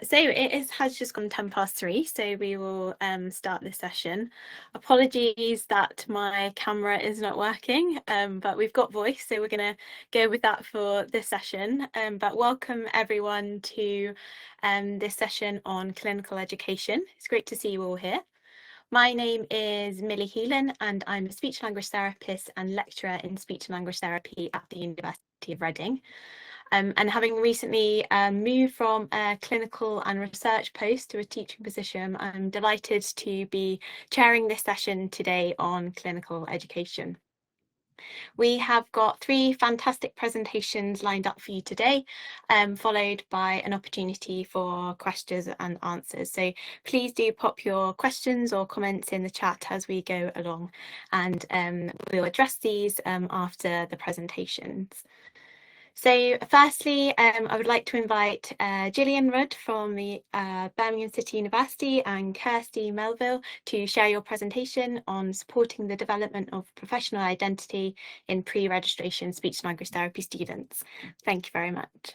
So has just gone 3:10, so we will start this session. Apologies that my camera is not working, but we've got voice, so we're going to go with that for this session. But welcome everyone to this session on clinical education. It's great to see you all here. My name is Millie Heelan, and I'm a speech language therapist and lecturer in speech and language therapy at the University of Reading. And having recently moved from a clinical and research post to a teaching position, I'm delighted to be chairing this session today on clinical education. We have got 3 fantastic presentations lined up for you today, followed by an opportunity for questions and answers. So please do pop your questions or comments in the chat as we go along, and we'll address these after the presentations. So firstly, I would like to invite Gillian Rudd from the Birmingham City University and Kirsty Melville to share your presentation on supporting the development of professional identity in pre-registration speech and language therapy students. Thank you very much.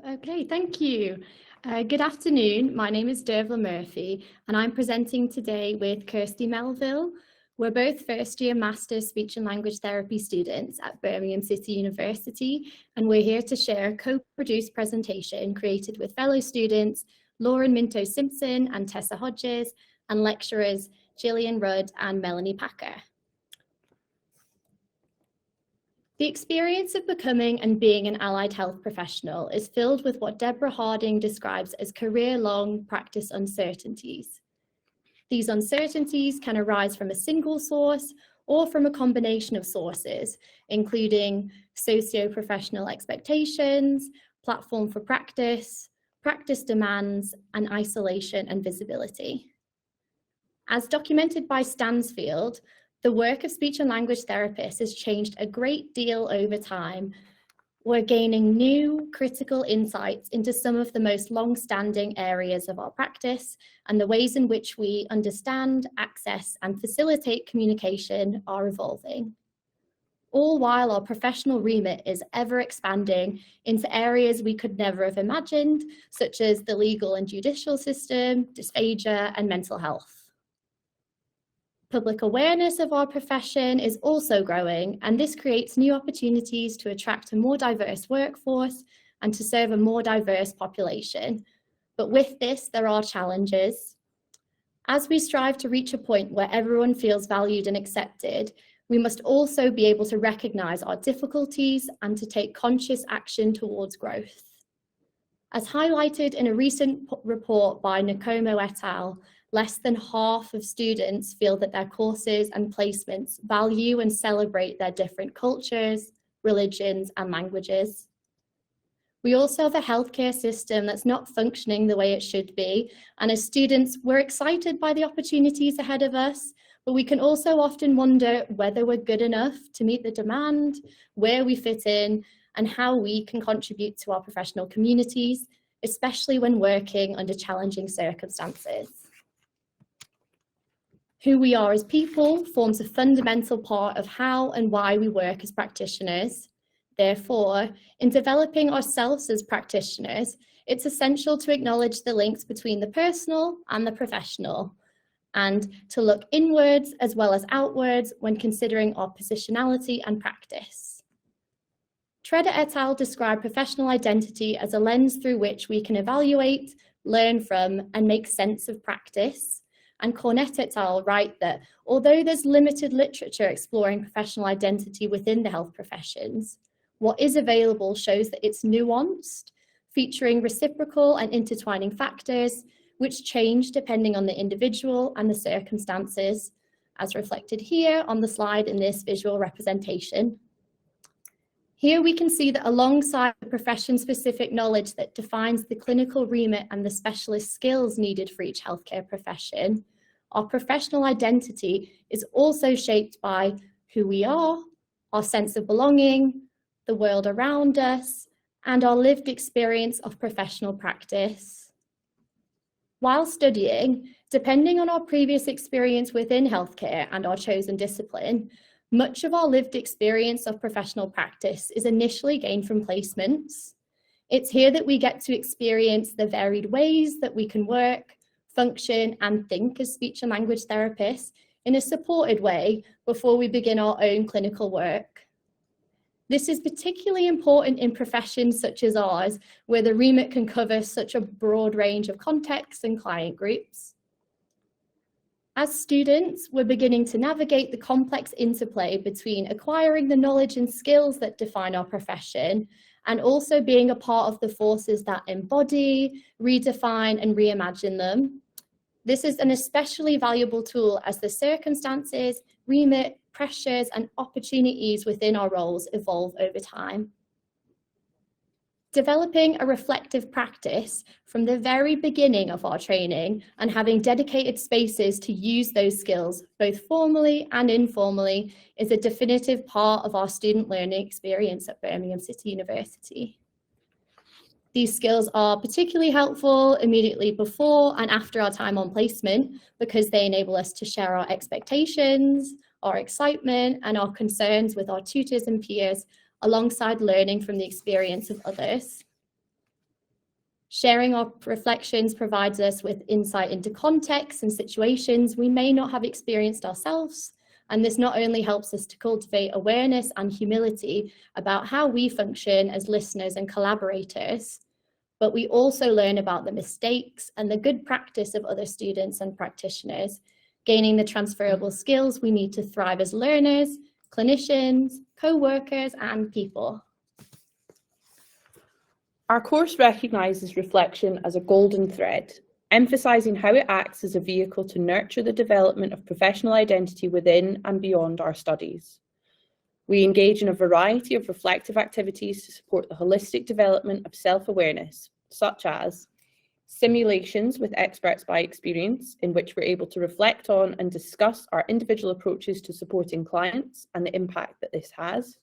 Okay, thank you. Good afternoon. My name is Dervla Murphy, and I'm presenting today with Kirsty Melville. We're both first-year Master's Speech and Language Therapy students at Birmingham City University, and we're here to share a co-produced presentation created with fellow students Lauren Minto-Simpson and Tessa Hodges, and lecturers Gillian Rudd and Melanie Packer. The experience of becoming and being an allied health professional is filled with what Deborah Harding describes as career-long practice uncertainties. These uncertainties can arise from a single source or from a combination of sources, including socio-professional expectations, platform for practice, practice demands, and isolation and visibility. As documented by Stansfield, the work of speech and language therapists has changed a great deal over time. We're gaining new critical insights into some of the most long-standing areas of our practice, and the ways in which we understand, access, and facilitate communication are evolving. All while our professional remit is ever expanding into areas we could never have imagined, such as the legal and judicial system, dysphagia, and mental health. Public awareness of our profession is also growing, and this creates new opportunities to attract a more diverse workforce and to serve a more diverse population. But with this, there are challenges. As we strive to reach a point where everyone feels valued and accepted, we must also be able to recognize our difficulties and to take conscious action towards growth. As highlighted in a recent report by Nakomo et al., less than half of students feel that their courses and placements value and celebrate their different cultures, religions, and languages. We also have a healthcare system that's not functioning the way it should be, and as students, we're excited by the opportunities ahead of us, but we can also often wonder whether we're good enough to meet the demand, where we fit in, and how we can contribute to our professional communities, especially when working under challenging circumstances. Who we are as people forms a fundamental part of how and why we work as practitioners. Therefore, in developing ourselves as practitioners, it's essential to acknowledge the links between the personal and the professional, and to look inwards as well as outwards when considering our positionality and practice. Tredder et al. Describe professional identity as a lens through which we can evaluate, learn from, and make sense of practice. And Cornett et al. Write that although there's limited literature exploring professional identity within the health professions, what is available shows that it's nuanced, featuring reciprocal and intertwining factors, which change depending on the individual and the circumstances, as reflected here on the slide in this visual representation. Here we can see that alongside the profession-specific knowledge that defines the clinical remit and the specialist skills needed for each healthcare profession, our professional identity is also shaped by who we are, our sense of belonging, the world around us, and our lived experience of professional practice. While studying, depending on our previous experience within healthcare and our chosen discipline, Much of our lived experience of professional practice is initially gained from placements. It's here that we get to experience the varied ways that we can work, function, and think as speech and language therapists in a supported way before we begin our own clinical work. This is particularly important in professions such as ours, where the remit can cover such a broad range of contexts and client groups. As students, we're beginning to navigate the complex interplay between acquiring the knowledge and skills that define our profession and also being a part of the forces that embody, redefine, and reimagine them. This is an especially valuable tool as the circumstances, remit, pressures, and opportunities within our roles evolve over time. Developing a reflective practice from the very beginning of our training and having dedicated spaces to use those skills, both formally and informally, is a definitive part of our student learning experience at Birmingham City University. These skills are particularly helpful immediately before and after our time on placement because they enable us to share our expectations, our excitement, and our concerns with our tutors and peers alongside learning from the experience of others. Sharing our reflections provides us with insight into contexts and situations we may not have experienced ourselves, and this not only helps us to cultivate awareness and humility about how we function as listeners and collaborators, but we also learn about the mistakes and the good practice of other students and practitioners, gaining the transferable skills we need to thrive as learners, clinicians, co-workers, and people. Our course recognises reflection as a golden thread, emphasising how it acts as a vehicle to nurture the development of professional identity within and beyond our studies. We engage in a variety of reflective activities to support the holistic development of self-awareness, such as simulations with experts by experience, in which we're able to reflect on and discuss our individual approaches to supporting clients and the impact that this has.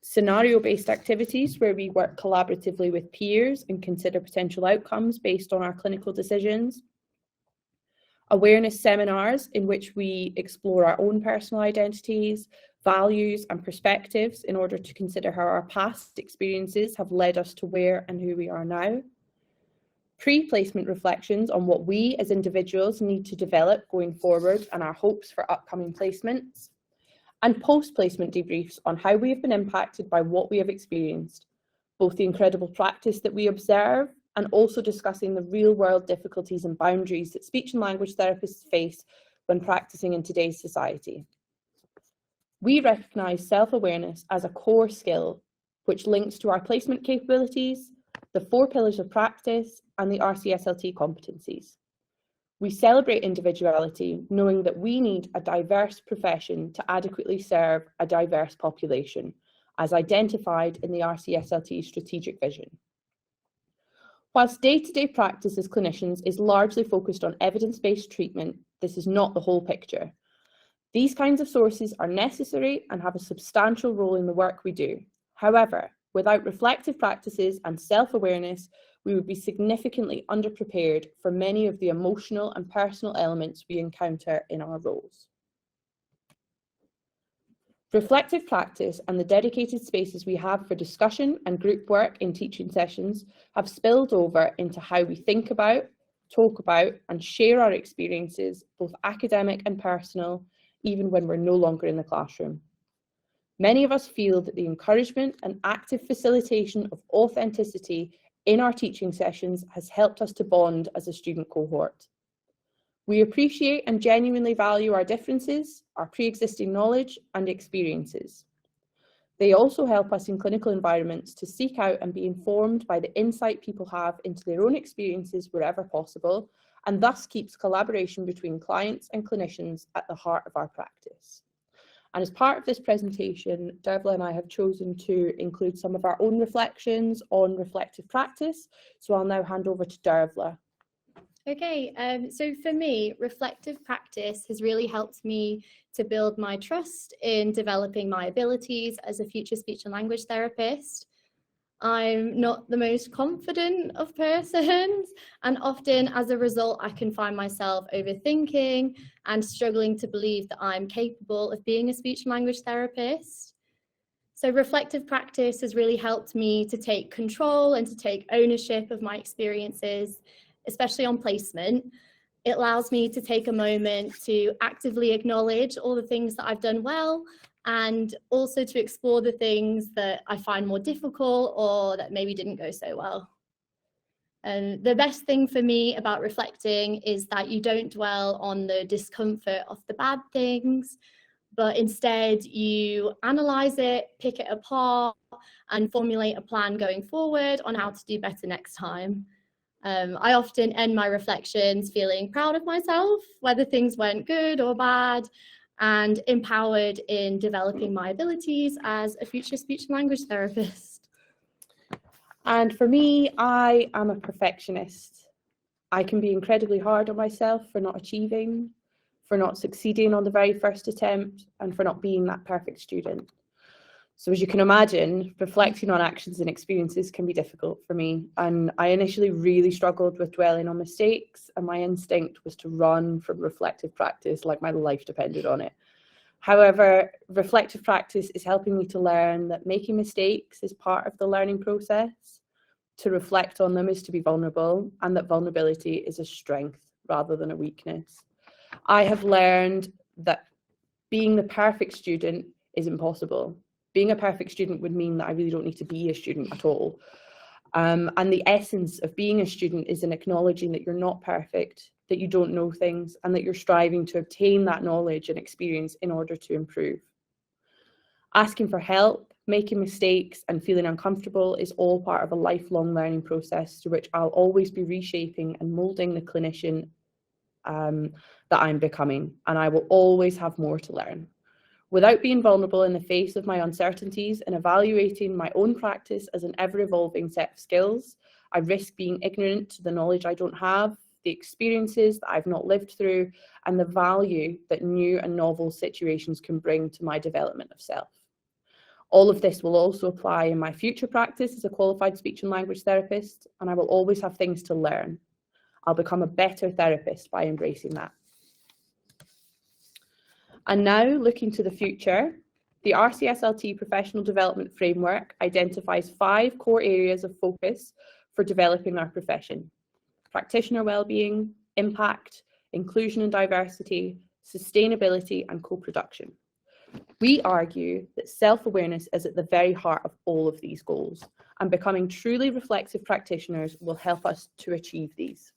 Scenario-based activities where we work collaboratively with peers and consider potential outcomes based on our clinical decisions. Awareness seminars in which we explore our own personal identities, values, and perspectives in order to consider how our past experiences have led us to where and who we are now. Pre-placement reflections on what we as individuals need to develop going forward and our hopes for upcoming placements. And post-placement debriefs on how we have been impacted by what we have experienced, both the incredible practice that we observe and also discussing the real-world difficulties and boundaries that speech and language therapists face when practicing in today's society. We recognise self-awareness as a core skill which links to our placement capabilities, the 4 pillars of practice, and the RCSLT competencies. We celebrate individuality, knowing that we need a diverse profession to adequately serve a diverse population, as identified in the RCSLT strategic vision. Whilst day-to-day practice as clinicians is largely focused on evidence-based treatment, this is not the whole picture. These kinds of sources are necessary and have a substantial role in the work we do. However, without reflective practices and self-awareness, we would be significantly underprepared for many of the emotional and personal elements we encounter in our roles. Reflective practice and the dedicated spaces we have for discussion and group work in teaching sessions have spilled over into how we think about, talk about, and share our experiences, both academic and personal, even when we're no longer in the classroom. Many of us feel that the encouragement and active facilitation of authenticity in our teaching sessions has helped us to bond as a student cohort. We appreciate and genuinely value our differences, our pre-existing knowledge and experiences. They also help us in clinical environments to seek out and be informed by the insight people have into their own experiences wherever possible, and thus keeps collaboration between clients and clinicians at the heart of our practice. And as part of this presentation, Dervla and I have chosen to include some of our own reflections on reflective practice. So I'll now hand over to Dervla. Okay, so for me, reflective practice has really helped me to build my trust in developing my abilities as a future speech and language therapist. I'm not the most confident of persons, and often as a result, I can find myself overthinking and struggling to believe that I'm capable of being a speech and language therapist. So reflective practice has really helped me to take control and to take ownership of my experiences, especially on placement. It allows me to take a moment to actively acknowledge all the things that I've done well, and also to explore the things that I find more difficult or that maybe didn't go so well. And the best thing for me about reflecting is that you don't dwell on the discomfort of the bad things, but instead you analyze it, pick it apart, and formulate a plan going forward on how to do better next time. I often end my reflections feeling proud of myself, whether things went good or bad, and empowered in developing my abilities as a future speech and language therapist. And for me, I am a perfectionist. I can be incredibly hard on myself for not achieving, for not succeeding on the very first attempt, and for not being that perfect student. So as you can imagine, reflecting on actions and experiences can be difficult for me. And I initially really struggled with dwelling on mistakes, and my instinct was to run from reflective practice like my life depended on it. However, reflective practice is helping me to learn that making mistakes is part of the learning process. To reflect on them is to be vulnerable, and that vulnerability is a strength rather than a weakness. I have learned that being the perfect student is impossible. Being a perfect student would mean that I really don't need to be a student at all. And the essence of being a student is in acknowledging that you're not perfect, that you don't know things, and that you're striving to obtain that knowledge and experience in order to improve. Asking for help, making mistakes, and feeling uncomfortable is all part of a lifelong learning process through which I'll always be reshaping and moulding the clinician that I'm becoming, and I will always have more to learn. Without being vulnerable in the face of my uncertainties and evaluating my own practice as an ever-evolving set of skills, I risk being ignorant to the knowledge I don't have, the experiences that I've not lived through, and the value that new and novel situations can bring to my development of self. All of this will also apply in my future practice as a qualified speech and language therapist, and I will always have things to learn. I'll become a better therapist by embracing that. And now, looking to the future, the RCSLT Professional Development Framework identifies 5 core areas of focus for developing our profession: practitioner wellbeing, impact, inclusion and diversity, sustainability, and co-production. We argue that self-awareness is at the very heart of all of these goals, and becoming truly reflexive practitioners will help us to achieve these.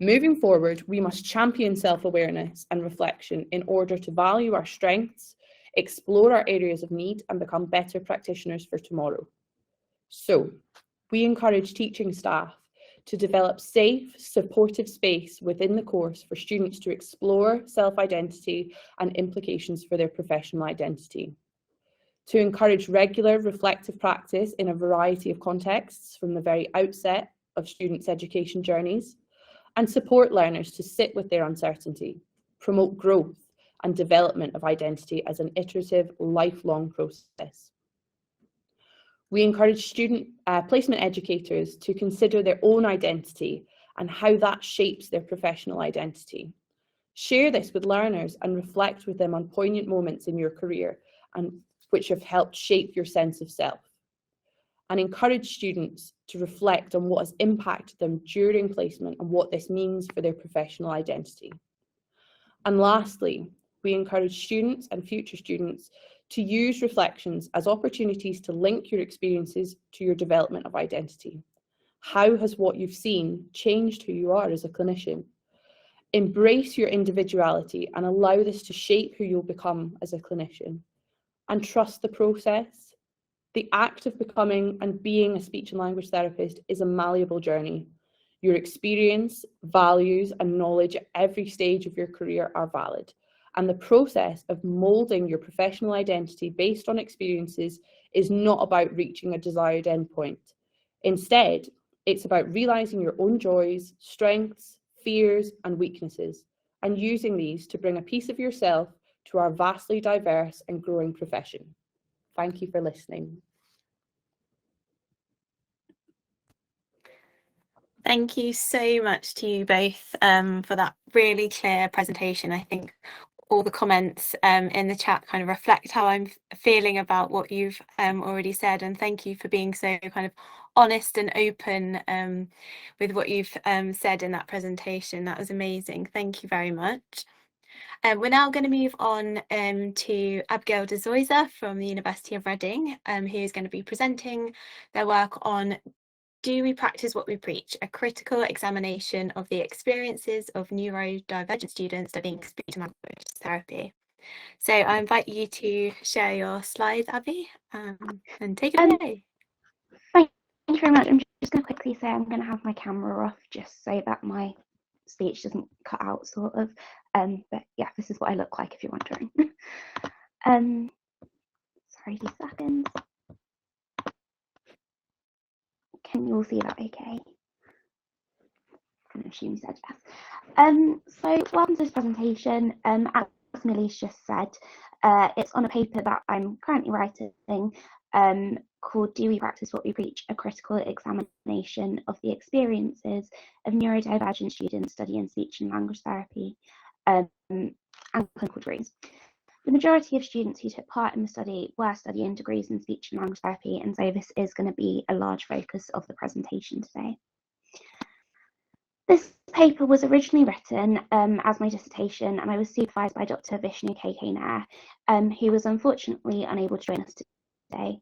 Moving forward, we must champion self-awareness and reflection in order to value our strengths, explore our areas of need, and become better practitioners for tomorrow. So, we encourage teaching staff to develop safe, supportive space within the course for students to explore self-identity and implications for their professional identity. To encourage regular reflective practice in a variety of contexts from the very outset of students' education journeys, and support learners to sit with their uncertainty, promote growth and development of identity as an iterative, lifelong process. We encourage student placement educators to consider their own identity and how that shapes their professional identity. Share this with learners and reflect with them on poignant moments in your career and which have helped shape your sense of self. And encourage students to reflect on what has impacted them during placement and what this means for their professional identity. And lastly, we encourage students and future students to use reflections as opportunities to link your experiences to your development of identity. How has what you've seen changed who you are as a clinician? Embrace your individuality and allow this to shape who you'll become as a clinician. And trust the process. The act of becoming and being a speech and language therapist is a malleable journey. Your experience, values, and knowledge at every stage of your career are valid. And the process of moulding your professional identity based on experiences is not about reaching a desired endpoint. Instead, it's about realising your own joys, strengths, fears, and weaknesses, and using these to bring a piece of yourself to our vastly diverse and growing profession. Thank you for listening. Thank you so much to you both for that really clear presentation. I think all the comments in the chat kind of reflect how I'm feeling about what you've already said, and thank you for being so kind of honest and open with what you've said in that presentation. That was amazing. Thank you very much. We're now going to move on to Abigail de Zoysa from the University of Reading, who's going to be presenting their work on Do We Practice What We Preach? A critical examination of the experiences of neurodivergent students studying speech and language therapy. So I invite you to share your slides, Abby, and take it away. Thank you very much. I'm just going to quickly say I'm going to have my camera off just so that my speech doesn't cut out, sort of. But yeah, this is what I look like if you're wondering. Sorry, 2 seconds. Can you all see that okay? I'm going to assume you said yes. So welcome to this presentation. As Millie's just said, it's on a paper that I'm currently writing called Do We Practice What We Preach? A critical examination of the experiences of neurodivergent students studying speech and language therapy and clinical degrees. The majority of students who took part in the study were studying degrees in speech and language therapy, and so this is going to be a large focus of the presentation today. This paper was originally written as my dissertation, and I was supervised by Dr. Vishnu K.K. Nair, who was unfortunately unable to join us today.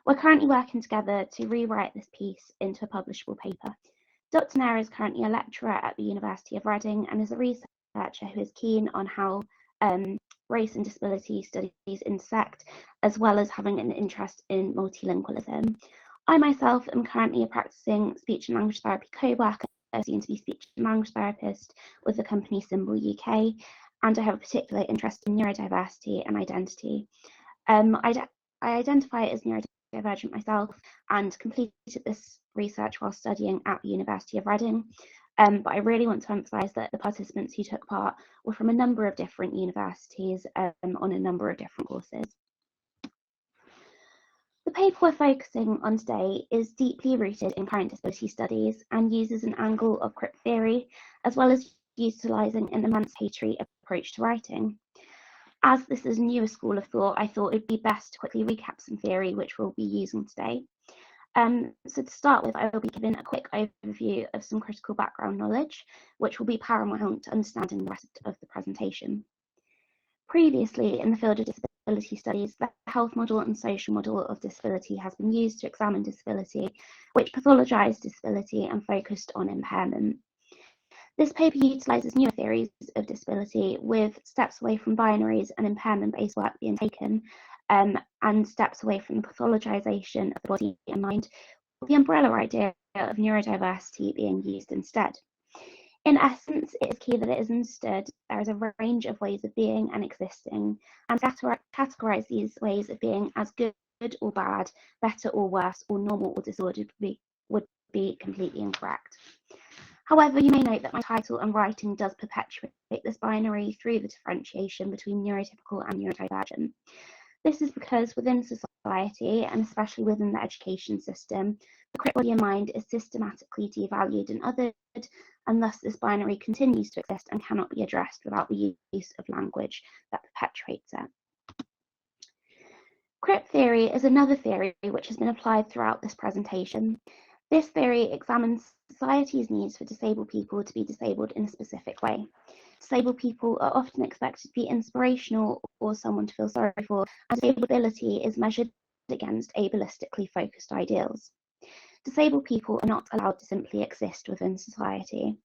We're currently working together to rewrite this piece into a publishable paper. Dr. Nair is currently a lecturer at the University of Reading and is a researcher who is keen on how race and disability studies intersect, as well as having an interest in multilingualism. I myself am currently a practicing speech and language therapy co-worker, soon to be speech and language therapist with the company Symbol UK, and I have a particular interest in neurodiversity and identity. I identify as neurodivergent myself and completed this research while studying at the University of Reading. But I really want to emphasise that the participants who took part were from a number of different universities on a number of different courses. The paper we're focusing on today is deeply rooted in current disability studies and uses an angle of crip theory, as well as utilising an emancipatory approach to writing. As this is a newer school of thought, I thought it'd be best to quickly recap some theory which we'll be using today. So to start with, I will be giving a quick overview of some critical background knowledge, which will be paramount to understanding the rest of the presentation. Previously, in the field of disability studies, the health model and social model of disability has been used to examine disability, which pathologised disability and focused on impairment. This paper utilises newer theories of disability, with steps away from binaries and impairment-based work being taken, and steps away from the pathologisation of the body and mind, with the umbrella idea of neurodiversity being used instead. In essence, it is key that it is understood there is a range of ways of being and existing, and categorise these ways of being as good or bad, better or worse, or normal or disordered would be completely incorrect. However, you may note that my title and writing does perpetuate this binary through the differentiation between neurotypical and neurodivergent. This is because within society, and especially within the education system, the crip body and mind is systematically devalued and othered, and thus this binary continues to exist and cannot be addressed without the use of language that perpetuates it. Crip theory is another theory which has been applied throughout this presentation. This theory examines society's needs for disabled people to be disabled in a specific way. Disabled people are often expected to be inspirational or someone to feel sorry for, and disability is measured against ableistically focused ideals. Disabled people are not allowed to simply exist within society.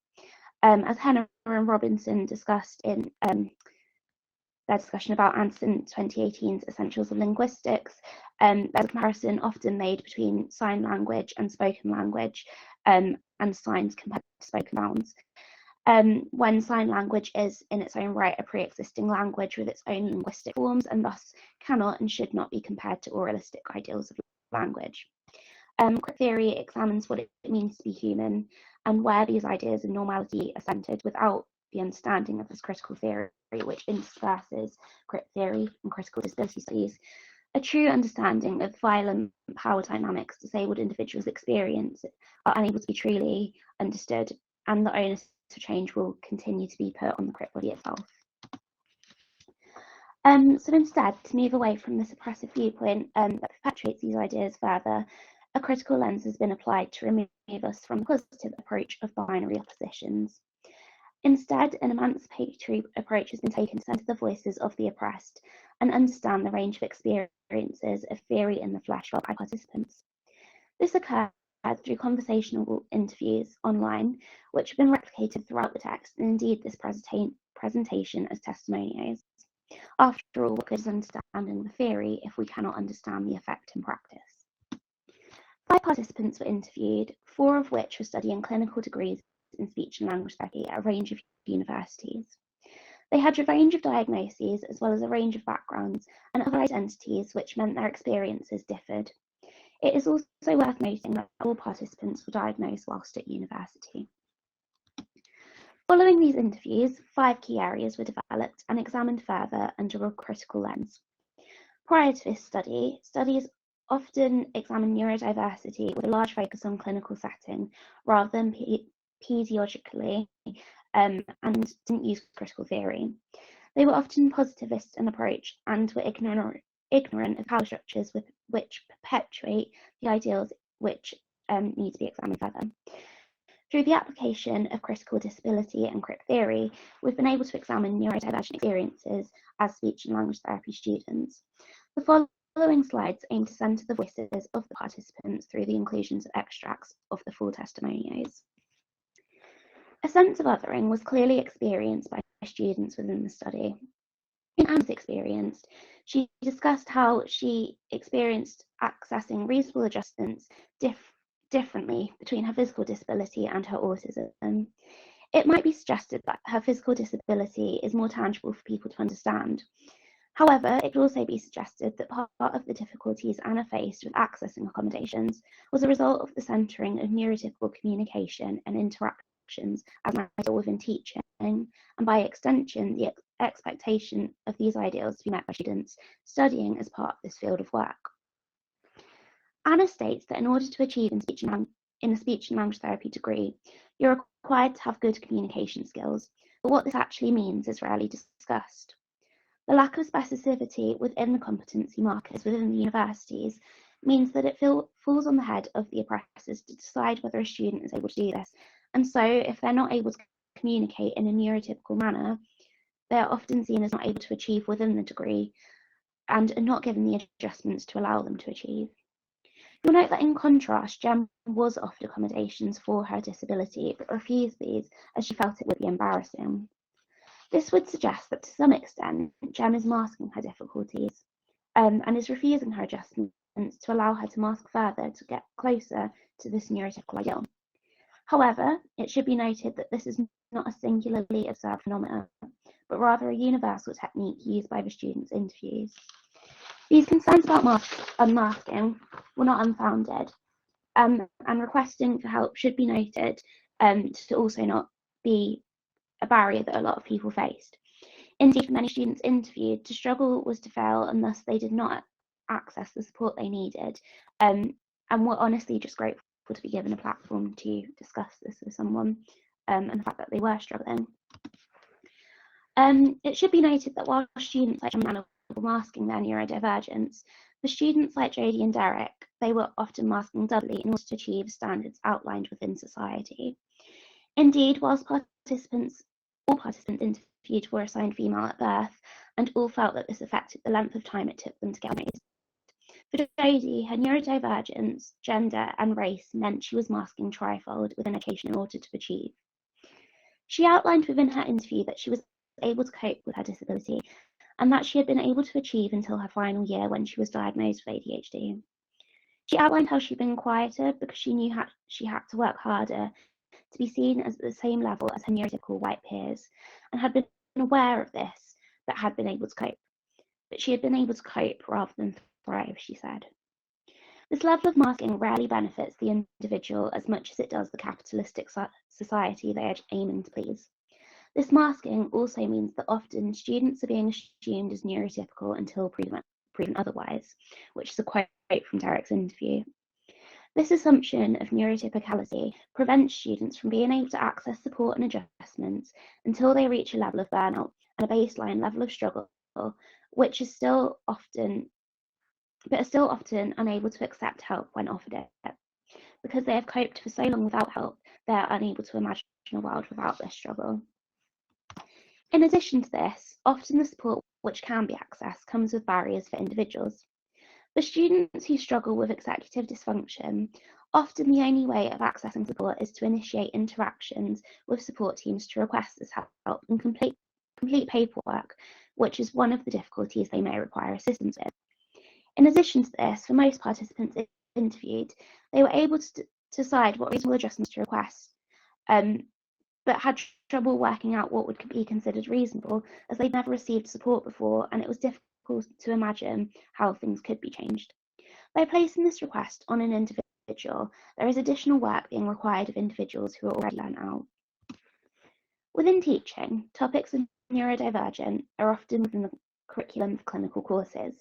As Henner and Robinson discussed in their discussion about Anderson 2018's Essentials of Linguistics, there's a comparison often made between sign language and spoken language, and signs compared to spoken sounds. When sign language is in its own right a pre-existing language with its own linguistic forms, and thus cannot and should not be compared to oralistic ideals of language. Crip theory examines what it means to be human and where these ideas of normality are centred without the understanding of this critical theory, which intersperses crip theory and critical disability studies, A true understanding of violent power dynamics disabled individuals experience are unable to be truly understood, and the onus to change will continue to be put on the CRIP body itself. So instead, to move away from the suppressive viewpoint that perpetuates these ideas further, a critical lens has been applied to remove us from the positive approach of binary oppositions. Instead, an emancipatory approach has been taken to centre the voices of the oppressed and understand the range of experiences of theory in the flesh felt by participants. This occurred through conversational interviews online, which have been replicated throughout the text, and indeed this presentation as testimonials. After all, what good is understanding the theory if we cannot understand the effect in practice? 5 participants were interviewed, 4 of which were studying clinical degrees in speech and language therapy at a range of universities. They had a range of diagnoses as well as a range of backgrounds and other identities, which meant their experiences differed. It is also worth noting that all participants were diagnosed whilst at university. Following these interviews, 5 key areas were developed and examined further under a critical lens. Prior to this study, studies often examine neurodiversity with a large focus on clinical setting rather than pedagogically, and didn't use critical theory. They were often positivist in approach and were ignorant of power structures which perpetuate the ideals which need to be examined further. Through the application of critical disability and CRIP theory, we've been able to examine neurodivergent experiences as speech and language therapy students. The following slides aim to centre the voices of the participants through the inclusions of extracts of the full testimonials. A sense of othering was clearly experienced by students within the study. In Anne's experience, she discussed how she experienced accessing reasonable adjustments differently between her physical disability and her autism. It might be suggested that her physical disability is more tangible for people to understand. However, it could also be suggested that part of the difficulties Anna faced with accessing accommodations was a result of the centering of neurotypical communication and interactions as an ideal within teaching, and by extension, the expectation of these ideals to be met by students studying as part of this field of work. Anna states that in order to achieve in a speech and language therapy degree, you're required to have good communication skills, but what this actually means is rarely discussed. The lack of specificity within the competency markers within the universities means that it falls on the head of the oppressors to decide whether a student is able to do this, and so if they're not able to communicate in a neurotypical manner, they are often seen as not able to achieve within the degree and are not given the adjustments to allow them to achieve. You'll note that in contrast, Jem was offered accommodations for her disability, but refused these as she felt it would be embarrassing. This would suggest that to some extent, Jem is masking her difficulties and is refusing her adjustments to allow her to mask further to get closer to this neurotypical ideal. However, it should be noted that this is not a singularly observed phenomenon, but rather a universal technique used by the students' interviews. These concerns about unmasking were not unfounded, and requesting for help should be noted to also not be a barrier that a lot of people faced. Indeed, for many students interviewed, to struggle was to fail, and thus they did not access the support they needed, and were honestly just grateful to be given a platform to discuss this with someone, and the fact that they were struggling. It should be noted that while students like Jem were masking their neurodivergence, for students like Jodie and Derek, they were often masking doubly in order to achieve standards outlined within society. Indeed, whilst all participants interviewed were assigned female at birth, and all felt that this affected the length of time it took them to get married. For Jodie, her neurodivergence, gender, and race meant she was masking trifold within education in order to achieve. She outlined within her interview that she was able to cope with her disability, and that she had been able to achieve until her final year when she was diagnosed with ADHD. She outlined how she'd been quieter because she knew she had to work harder to be seen as at the same level as her neurotypical white peers, and had been aware of this, but had been able to cope. But she had been able to cope rather than thrive, she said. This level of masking rarely benefits the individual as much as it does the capitalistic society they are aiming to please. This masking also means that often students are being assumed as neurotypical until proven proven otherwise, which is a quote from Derek's interview. This assumption of neurotypicality prevents students from being able to access support and adjustments until they reach a level of burnout and a baseline level of struggle, which is still often unable to accept help when offered it. Because they have coped for so long without help, they are unable to imagine a world without this struggle. In addition to this, often the support which can be accessed comes with barriers for individuals. For students who struggle with executive dysfunction, often the only way of accessing support is to initiate interactions with support teams to request this help and complete paperwork, which is one of the difficulties they may require assistance with. In addition to this, for most participants interviewed, they were able to decide what reasonable adjustments to request, but had trouble working out what would be considered reasonable, as they'd never received support before and it was difficult to imagine how things could be changed. By placing this request on an individual, there is additional work being required of individuals who are already burnt out. Within teaching, topics of neurodivergent are often within the curriculum of clinical courses.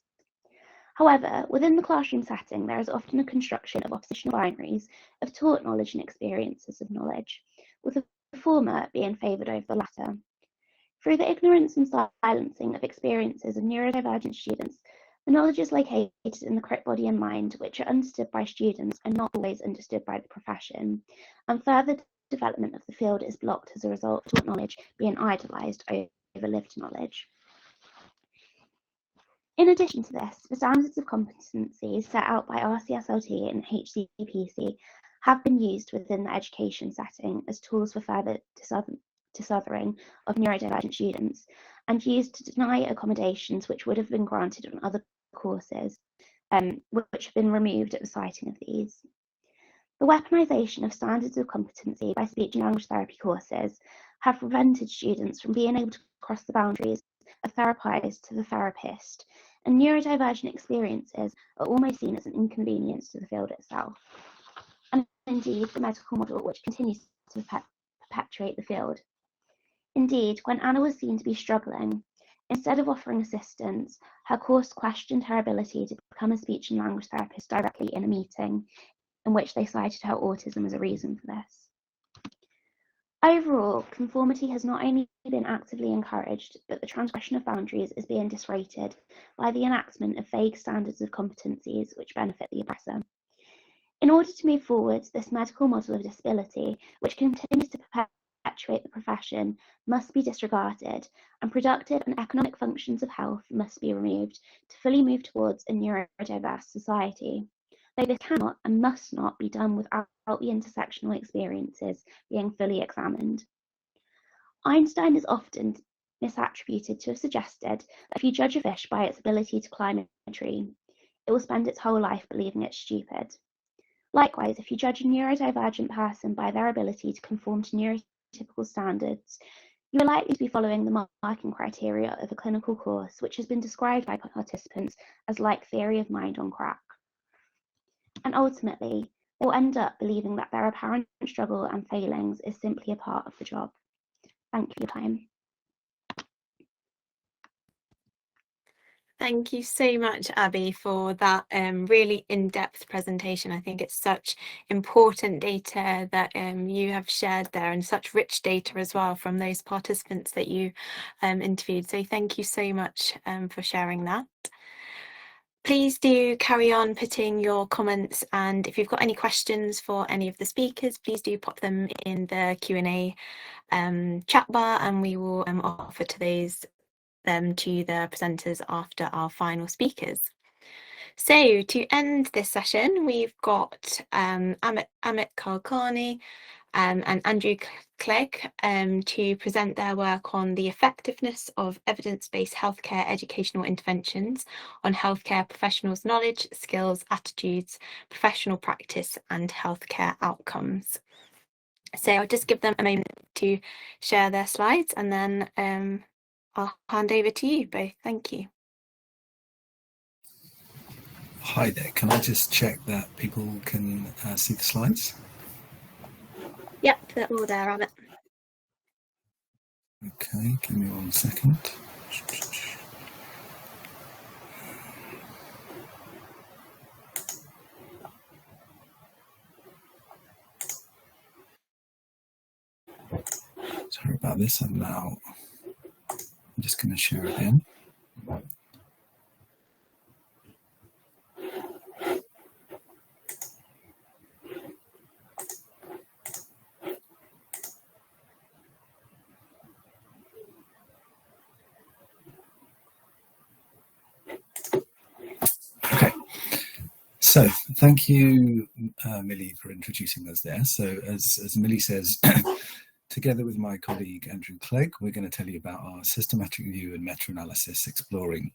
However, within the classroom setting, there is often a construction of oppositional binaries of taught knowledge and experiences of knowledge, with the former being favoured over the latter. Through the ignorance and silencing of experiences of neurodivergent students, the knowledge is located in the correct body and mind, which are understood by students and not always understood by the profession, and further development of the field is blocked as a result of taught knowledge being idolised over lived knowledge. In addition to this, the standards of competency set out by RCSLT and HCPC have been used within the education setting as tools for further disothering of neurodivergent students and used to deny accommodations which would have been granted on other courses, which have been removed at the citing of these. The weaponisation of standards of competency by speech and language therapy courses have prevented students from being able to cross the boundaries of therapized to the therapist, and neurodivergent experiences are almost seen as an inconvenience to the field itself, and indeed the medical model which continues to perpetuate the field. Indeed, when Anna was seen to be struggling, instead of offering assistance, her course questioned her ability to become a speech and language therapist directly in a meeting, in which they cited her autism as a reason for this. Overall, conformity has not only been actively encouraged, but the transgression of boundaries is being disrated by the enactment of vague standards of competencies which benefit the oppressor. In order to move forward, this medical model of disability, which continues to perpetuate the profession, must be disregarded, and productive and economic functions of health must be removed to fully move towards a neurodiverse society. Though this cannot and must not be done without the intersectional experiences being fully examined. Einstein is often misattributed to have suggested that if you judge a fish by its ability to climb a tree, it will spend its whole life believing it's stupid. Likewise, if you judge a neurodivergent person by their ability to conform to neurotypical standards, you are likely to be following the marking criteria of a clinical course, which has been described by participants as like theory of mind on crack. And ultimately, they will end up believing that their apparent struggle and failings is simply a part of the job. Thank you for your time. Thank you so much, Abby, for that really in-depth presentation. I think it's such important data that you have shared there, and such rich data as well from those participants that you interviewed. So thank you so much for sharing that. Please do carry on putting your comments, and if you've got any questions for any of the speakers, please do pop them in the Q&A chat bar, and we will offer to those to the presenters after our final speakers. So to end this session, we've got Amit Kulkarni and Andrew Clegg to present their work on the effectiveness of evidence-based healthcare educational interventions on healthcare professionals' knowledge, skills, attitudes, professional practice, and healthcare outcomes. So I'll just give them a moment to share their slides, and then I'll hand over to you both. Thank you. Hi there, can I just check that people can see the slides? Yep, they're all there, Amit. Okay, give me 1 second. about this. I'm just going to share again. Okay, so thank you, Millie, for introducing us there. So as Millie says, together with my colleague Andrew Clegg, we're going to tell you about our systematic review and meta-analysis exploring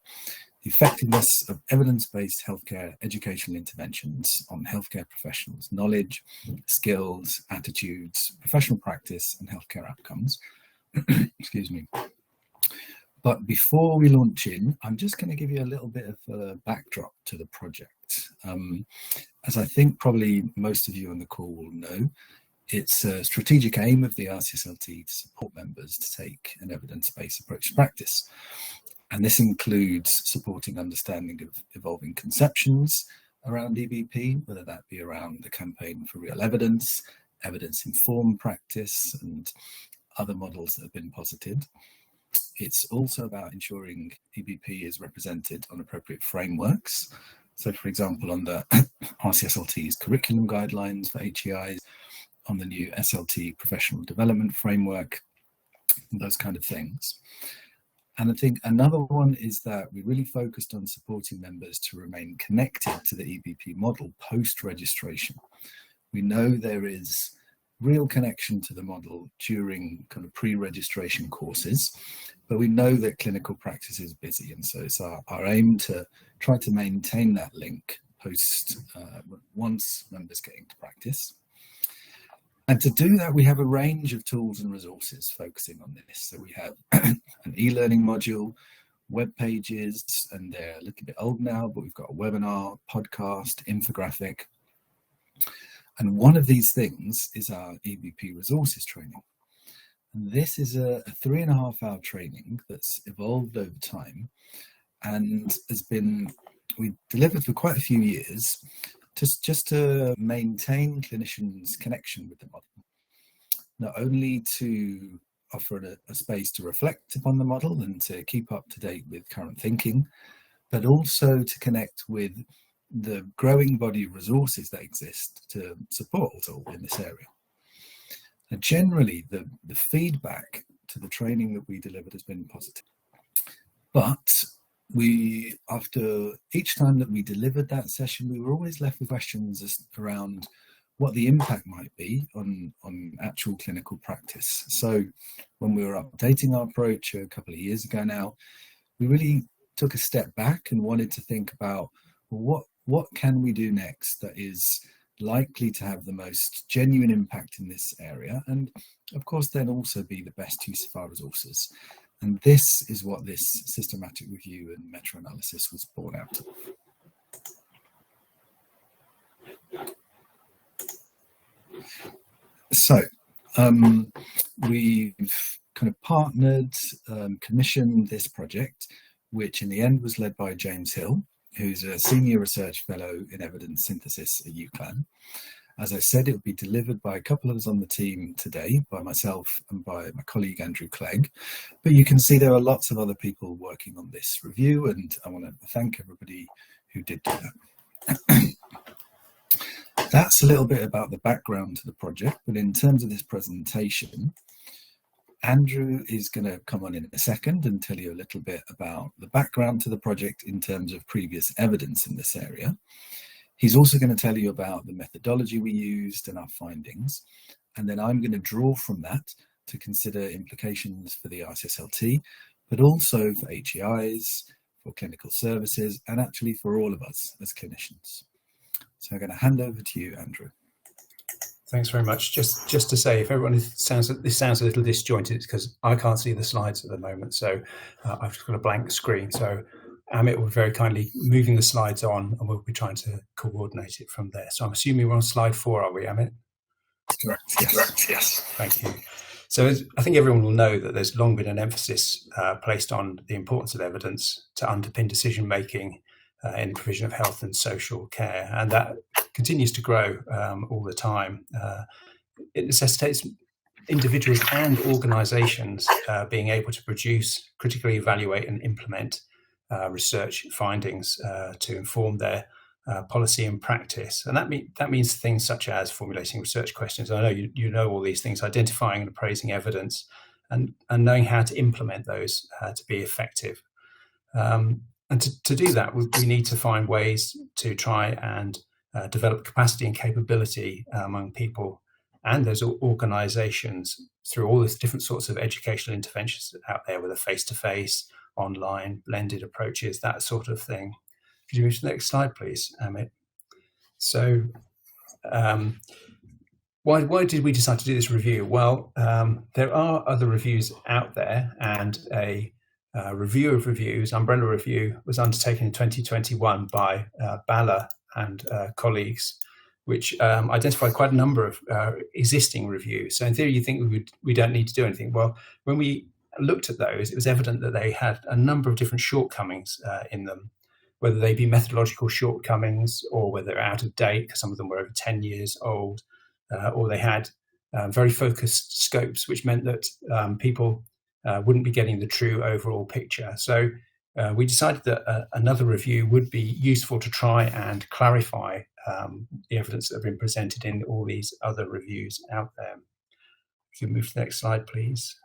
the effectiveness of evidence-based healthcare educational interventions on healthcare professionals' knowledge, skills, attitudes, professional practice, and healthcare outcomes. Excuse me. But before we launch in, I'm just going to give you a little bit of a backdrop to the project. As I think probably most of you on the call will know, it's a strategic aim of the RCSLT to support members to take an evidence-based approach to practice. And this includes supporting understanding of evolving conceptions around EBP, whether that be around the campaign for real evidence, evidence-informed practice, and other models that have been posited. It's also about ensuring EBP is represented on appropriate frameworks. So, for example, on the RCSLT's curriculum guidelines for HEIs, on the new SLT professional development framework, those kind of things. And I think another one is that we really focused on supporting members to remain connected to the EBP model post-registration. We know there is real connection to the model during kind of pre-registration courses, but we know that clinical practice is busy, and so it's our aim to try to maintain that link post once members get into practice. And to do that, we have a range of tools and resources focusing on this. So we have an e-learning module, web pages, and they're a little bit old now, but we've got a webinar, podcast, infographic. And one of these things is our EBP resources training. And this is a 3.5-hour training that's evolved over time and we delivered for quite a few years just to maintain clinicians' connection with the model. Not only to offer a space to reflect upon the model and to keep up to date with current thinking, but also to connect with the growing body of resources that exist to support us all in this area. And generally, the feedback to the training that we delivered has been positive. But after each time that we delivered that session, we were always left with questions around what the impact might be on actual clinical practice. So when we were updating our approach a couple of years ago now, we really took a step back and wanted to think about, well, what can we do next that is likely to have the most genuine impact in this area, and of course then also be the best use of our resources. And this is what this systematic review and meta-analysis was born out of. So we've kind of partnered, commissioned this project, which in the end was led by James Hill, who's a senior research fellow in evidence synthesis at UCLan. As I said, it will be delivered by a couple of us on the team today, by myself and by my colleague Andrew Clegg. But you can see there are lots of other people working on this review, and I want to thank everybody who did do that. That's a little bit about the background to the project, but in terms of this presentation, Andrew is going to come on in a second and tell you a little bit about the background to the project in terms of previous evidence in this area. He's also going to tell you about the methodology we used and our findings. And then I'm going to draw from that to consider implications for the RCSLT, but also for HEIs, for clinical services, and actually for all of us as clinicians. So I'm going to hand over to you, Andrew. Thanks very much. Just to say, if everyone sounds a little disjointed, it's because I can't see the slides at the moment. So I've just got a blank screen. So Amit will be very kindly moving the slides on, and we'll be trying to coordinate it from there. So I'm assuming we're on slide 4, are we, Amit? Correct. Yes. Correct. Yes. Thank you. So I think everyone will know that there's long been an emphasis placed on the importance of evidence to underpin decision making in the provision of health and social care, and that continues to grow all the time. It necessitates individuals and organisations being able to produce, critically evaluate and implement research findings to inform their policy and practice. And that means things such as formulating research questions. I know you know all these things, identifying and appraising evidence, and knowing how to implement those to be effective. And to do that, we need to find ways to try and develop capacity and capability among people and those organisations through all these different sorts of educational interventions out there, whether face-to-face, online, blended approaches, that sort of thing. Could you move to the next slide, please, Amit? So why did we decide to do this review? Well, there are other reviews out there, and a review of reviews, umbrella review, was undertaken in 2021 by Bala and colleagues, which identified quite a number of existing reviews. So in theory, you think we don't need to do anything. Well, when we looked at those, it was evident that they had a number of different shortcomings in them, whether they be methodological shortcomings or whether they're out of date, because some of them were over 10 years old, or they had very focused scopes, which meant that people wouldn't be getting the true overall picture. So we decided that another review would be useful to try and clarify the evidence that have been presented in all these other reviews out there. If you move to the next slide, please.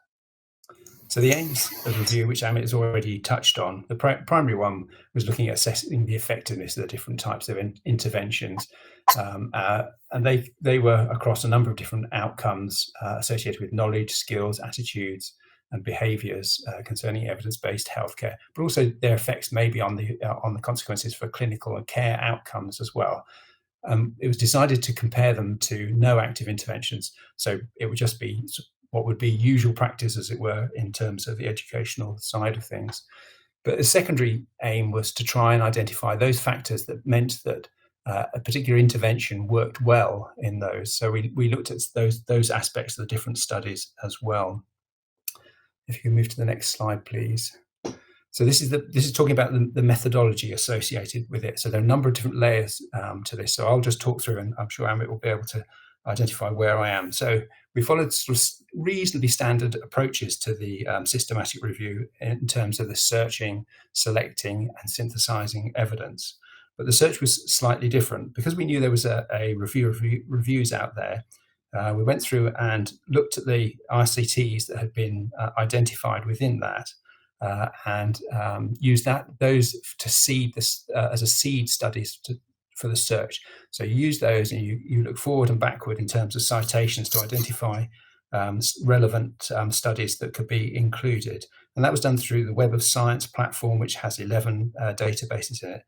So the aims of the review, which Amit has already touched on, the primary one was looking at assessing the effectiveness of the different types of interventions. And they were across a number of different outcomes associated with knowledge, skills, attitudes, and behaviours concerning evidence-based healthcare, but also their effects maybe on the consequences for clinical and care outcomes as well. It was decided to compare them to no active interventions, so it would just be what would be usual practice, as it were, in terms of the educational side of things. But the secondary aim was to try and identify those factors that meant that a particular intervention worked well in those. So we looked at those aspects of the different studies as well. If you can move to the next slide, please. So this is talking about the methodology associated with it. So there are a number of different layers to this. So I'll just talk through, and I'm sure Amit will be able to identify where I am. So we followed sort of reasonably standard approaches to the systematic review in terms of the searching, selecting, and synthesizing evidence. But the search was slightly different because we knew there was a review of reviews out there. We went through and looked at the RCTs that had been identified within that and used those to seed this as a seed studies for the search. So you use those and you look forward and backward in terms of citations to identify relevant studies that could be included. And that was done through the Web of Science platform, which has 11 databases in it.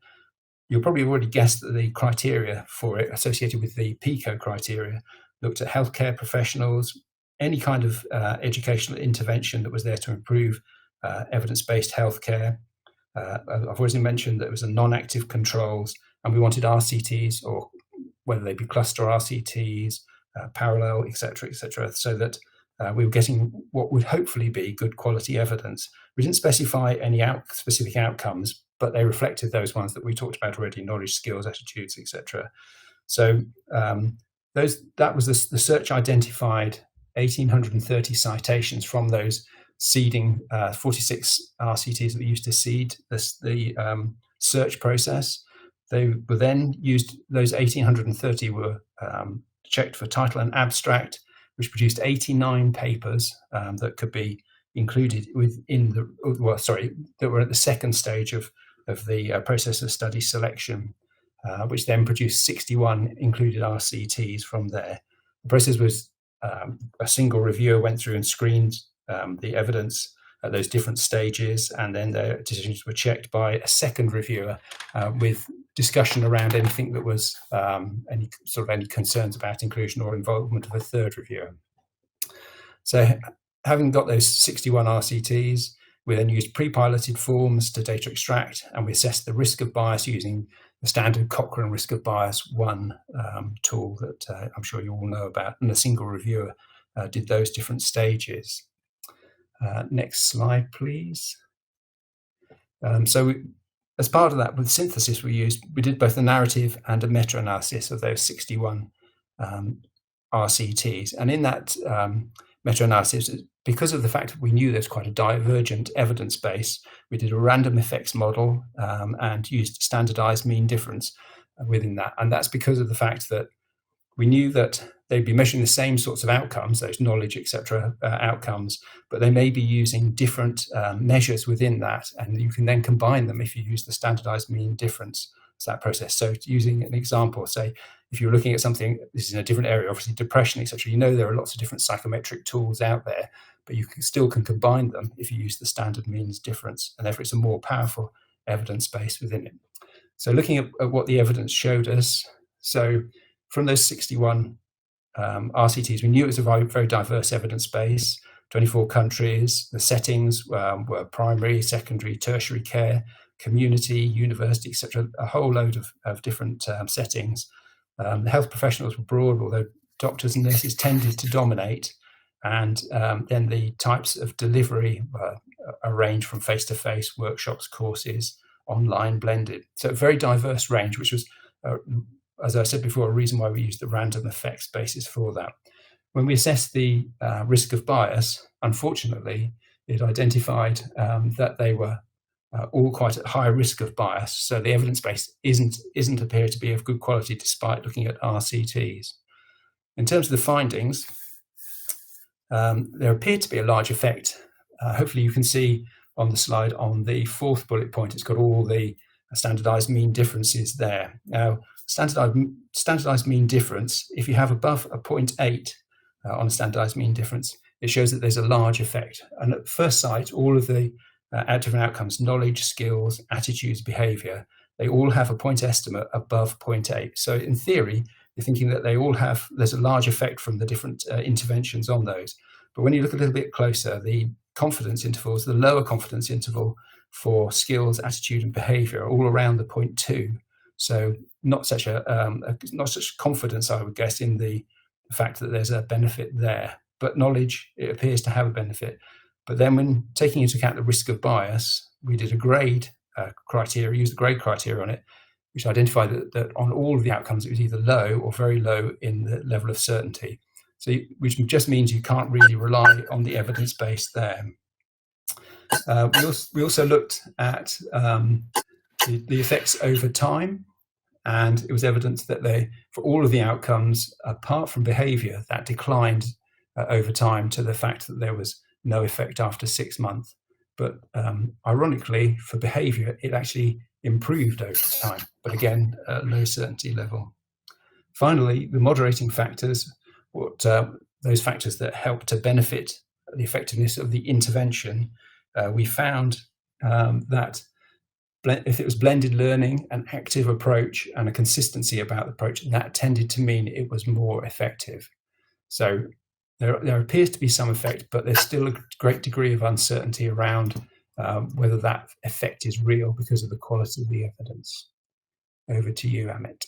You'll probably already guessed that the criteria for it associated with the PICO criteria looked at healthcare professionals, any kind of educational intervention that was there to improve evidence-based healthcare. I've already mentioned that it was a non-active controls, and we wanted RCTs, or whether they be cluster RCTs, parallel, etc., so that we were getting what would hopefully be good quality evidence. We didn't specify any specific outcomes, but they reflected those ones that we talked about already: knowledge, skills, attitudes, etc. So that was the search identified 1,830 citations from those seeding 46 RCTs that we used to seed the search process. They were then used, those 1,830 were checked for title and abstract, which produced 89 papers that could be included that were at the second stage of the process of study selection, which then produced 61 included RCTs from there. The process was a single reviewer went through and screened the evidence at those different stages, and then the decisions were checked by a second reviewer with discussion around anything that was any concerns about inclusion or involvement of a third reviewer. So having got those 61 RCTs, we then used pre-piloted forms to data extract, and we assessed the risk of bias using the standard Cochrane risk of bias 1 tool that I'm sure you all know about, and a single reviewer did those different stages. Next slide, please. So as part of that, with synthesis we did both a narrative and a meta-analysis of those 61 RCTs. And in that meta-analysis, because of the fact that we knew there's quite a divergent evidence base, we did a random effects model and used standardized mean difference within that. And that's because of the fact that we knew that they'd be measuring the same sorts of outcomes, those knowledge, etc. Outcomes, but they may be using different measures within that, and you can then combine them if you use the standardized mean difference as that process. So using an example, say, if you're looking at something, this is in a different area, obviously depression, etc. You know there are lots of different psychometric tools out there, but you still can combine them if you use the standard means difference, and therefore it's a more powerful evidence base within it. So looking at what the evidence showed us, so from those 61 RCTs, we knew it was a very diverse evidence base, 24 countries. The settings were primary, secondary, tertiary care, community, university, etc. A whole load of different settings. The health professionals were broad, although doctors and nurses tended to dominate. And then the types of delivery were a range from face-to-face, workshops, courses, online, blended. So a very diverse range, which was, as I said before, a reason why we used the random effects basis for that. When we assessed the risk of bias, unfortunately, it identified that they were all quite at high risk of bias. So the evidence base isn't appear to be of good quality despite looking at RCTs. In terms of the findings, there appeared to be a large effect. Hopefully you can see on the slide on the fourth bullet point, it's got all the standardized mean differences there. Now, standardized mean difference, if you have above a 0.8 on a standardized mean difference, it shows that there's a large effect. And at first sight, all of the different outcomes, knowledge, skills, attitudes, behavior, they all have a point estimate above 0.8. So in theory, you're thinking that they all have, there's a large effect from the different interventions on those. But when you look a little bit closer, the confidence intervals, the lower confidence interval for skills, attitude, and behavior are all around the 0.2. So not such not such confidence, I would guess, in the fact that there's a benefit there. But knowledge, it appears to have a benefit. But then when taking into account the risk of bias, we did a grade criteria, used the grade criteria on it, which identified that on all of the outcomes, it was either low or very low in the level of certainty. So, which just means you can't really rely on the evidence base there. We also looked at the effects over time, and it was evident that for all of the outcomes, apart from behavior, that declined over time to the fact that there was no effect after 6 months. But ironically, for behavior, it actually improved over time, but again, at low certainty level. Finally, the moderating factors, those factors that help to benefit the effectiveness of the intervention, we found that if it was blended learning, an active approach, and a consistency about the approach, that tended to mean it was more effective. So there appears to be some effect, but there's still a great degree of uncertainty around whether that effect is real because of the quality of the evidence. Over to you, Amit.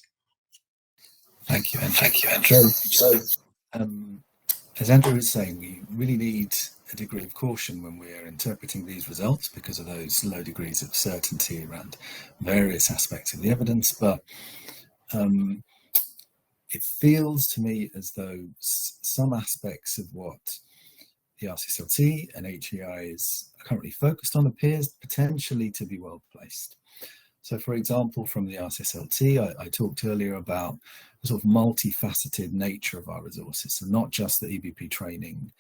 Thank you, Andrew. So, as Andrew was saying, we really need a degree of caution when we're interpreting these results because of those low degrees of certainty around various aspects of the evidence. But it feels to me as though some aspects of what the RCSLT and HEIs are currently focused on appears potentially to be well placed. So, for example, from the RCSLT, I talked earlier about the sort of multifaceted nature of our resources. So not just the EBP training,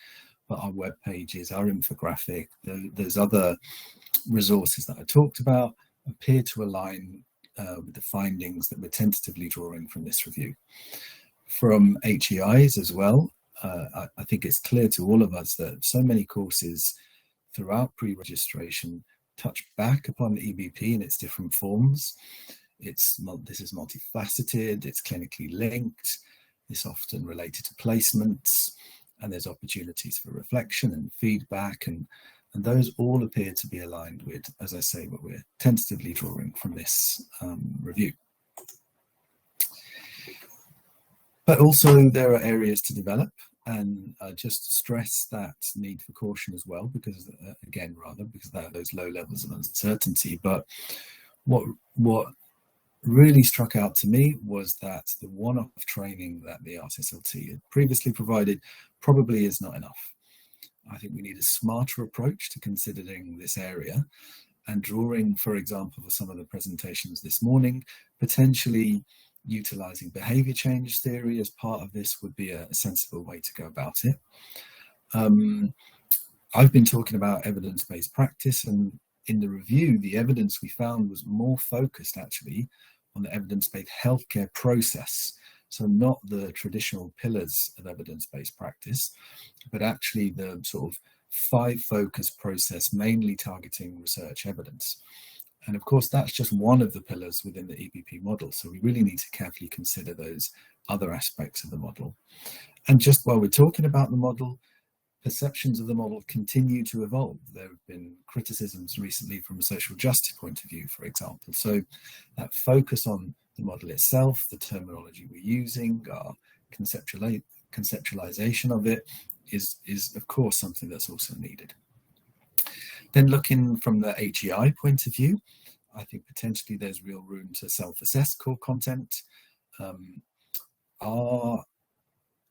but our web pages, our infographic, those other resources that I talked about appear to align with the findings that we're tentatively drawing from this review. From HEIs as well, I think it's clear to all of us that so many courses throughout pre-registration touch back upon the EBP in its different forms. This is multifaceted, it's clinically linked, it's often related to placements, and there's opportunities for reflection and feedback, and those all appear to be aligned with, as I say, what we're tentatively drawing from this review. But also there are areas to develop, and just stress that need for caution as well, because because there are those low levels of uncertainty. But what really struck out to me was that the one-off training that the RCSLT had previously provided probably is not enough. I think we need a smarter approach to considering this area, and drawing, for example, for some of the presentations this morning, potentially utilising behaviour change theory as part of this would be a sensible way to go about it. I've been talking about evidence-based practice, and in the review, the evidence we found was more focused actually on the evidence-based healthcare process. So not the traditional pillars of evidence-based practice, but actually the sort of 5-focus process, mainly targeting research evidence. And of course, that's just one of the pillars within the EBP model. So we really need to carefully consider those other aspects of the model. And just while we're talking about the model, perceptions of the model continue to evolve. There have been criticisms recently from a social justice point of view, for example. So that focus on the model itself, the terminology we're using, our conceptualization of it is of course something that's also needed. Then looking from the HEI point of view, I think potentially there's real room to self-assess core content.